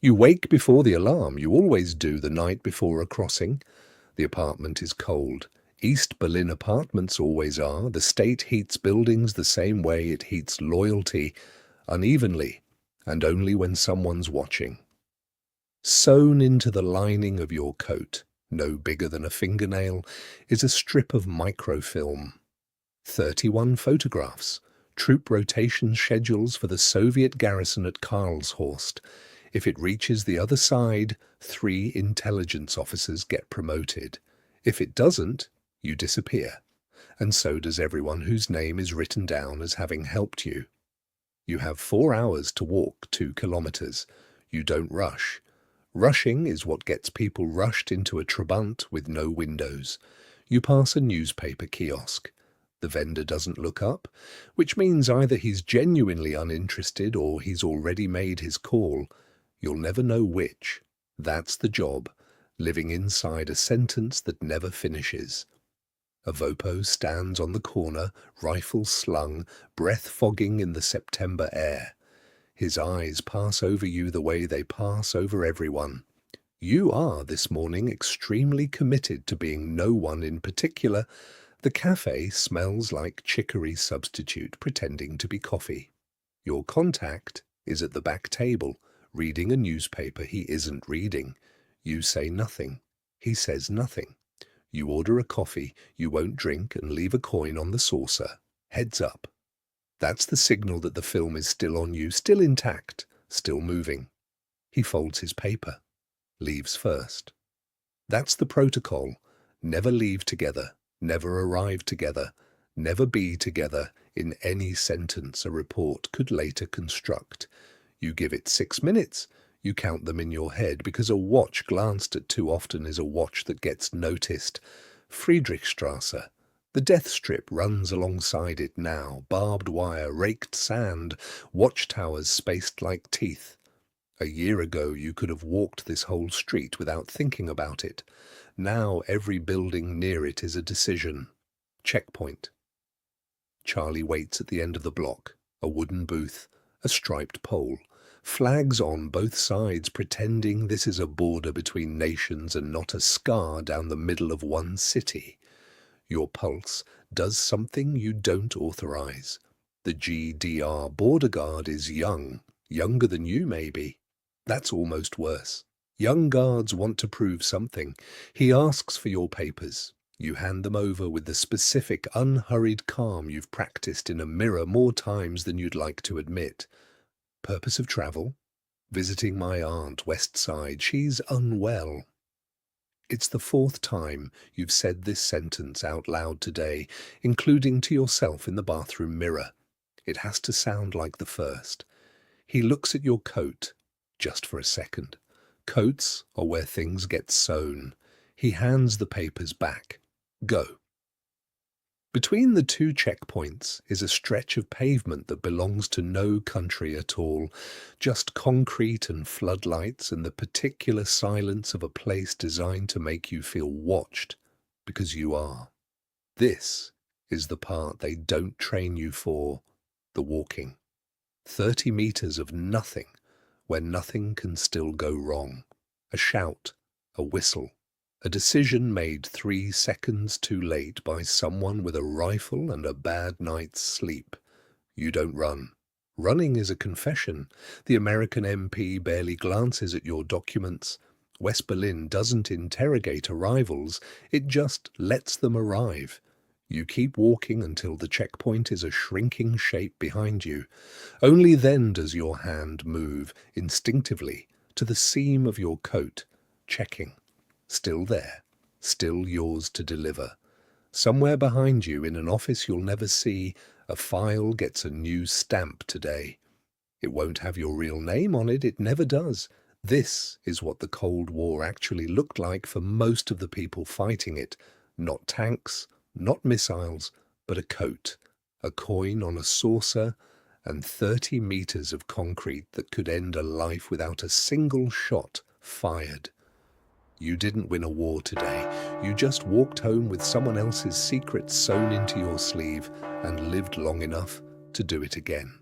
You wake before the alarm. You always do the night before a crossing. The apartment is cold. East Berlin apartments always are. The state heats buildings the same way it heats loyalty, unevenly, and only when someone's watching. Sewn into the lining of your coat, no bigger than a fingernail, is a strip of microfilm. 31 photographs, troop rotation schedules for the Soviet garrison at Karlshorst. If it reaches the other side, 3 intelligence officers get promoted. If it doesn't, you disappear. And so does everyone whose name is written down as having helped you. You have 4 hours to walk 2 kilometers. You don't rush. Rushing is what gets people rushed into a Trabant with no windows. You pass a newspaper kiosk. The vendor doesn't look up, which means either he's genuinely uninterested or he's already made his call. You'll never know which. That's the job, living inside a sentence that never finishes. A Vopo stands on the corner, rifle slung, breath fogging in the September air. His eyes pass over you the way they pass over everyone. You are, this morning, extremely committed to being no one in particular. The cafe smells like chicory substitute pretending to be coffee. Your contact is at the back table, reading a newspaper he isn't reading. You say nothing. He says nothing. You order a coffee you won't drink and leave a coin on the saucer. Heads up. That's the signal that the film is still on you, still intact, still moving. He folds his paper. Leaves first. That's the protocol. Never leave together. Never arrive together, never be together in any sentence a report could later construct. You give it 6 minutes, you count them in your head, because a watch glanced at too often is a watch that gets noticed. Friedrichstrasse. The death strip runs alongside it now, barbed wire, raked sand, watchtowers spaced like teeth. A year ago you could have walked this whole street without thinking about it. Now every building near it is a decision. Checkpoint. Charlie waits at the end of the block. A wooden booth, a striped pole, flags on both sides pretending this is a border between nations and not a scar down the middle of one city. Your pulse does something you don't authorize. The GDR border guard is young, younger than you maybe. That's almost worse. Young guards want to prove something. He asks for your papers. You hand them over with the specific, unhurried calm you've practiced in a mirror more times than you'd like to admit. Purpose of travel? Visiting my aunt, West Side. She's unwell. It's the 4th time you've said this sentence out loud today, including to yourself in the bathroom mirror. It has to sound like the first. He looks at your coat, just for a second. Coats are where things get sewn. He hands the papers back. Go. Between the 2 checkpoints is a stretch of pavement that belongs to no country at all, just concrete and floodlights and the particular silence of a place designed to make you feel watched, because you are. This is the part they don't train you for, the walking. 30 meters of nothing, where nothing can still go wrong. A shout, a whistle, a decision made 3 seconds too late by someone with a rifle and a bad night's sleep. You don't run. Running is a confession. The American MP barely glances at your documents. West Berlin doesn't interrogate arrivals, it just lets them arrive. You keep walking until the checkpoint is a shrinking shape behind you. Only then does your hand move, instinctively, to the seam of your coat, checking. Still there, still yours to deliver. Somewhere behind you, in an office you'll never see, a file gets a new stamp today. It won't have your real name on it, it never does. This is what the Cold War actually looked like for most of the people fighting it. Not tanks, not missiles, but a coat, a coin on a saucer, and 30 meters of concrete that could end a life without a single shot fired. You didn't win a war today. You just walked home with someone else's secrets sewn into your sleeve and lived long enough to do it again.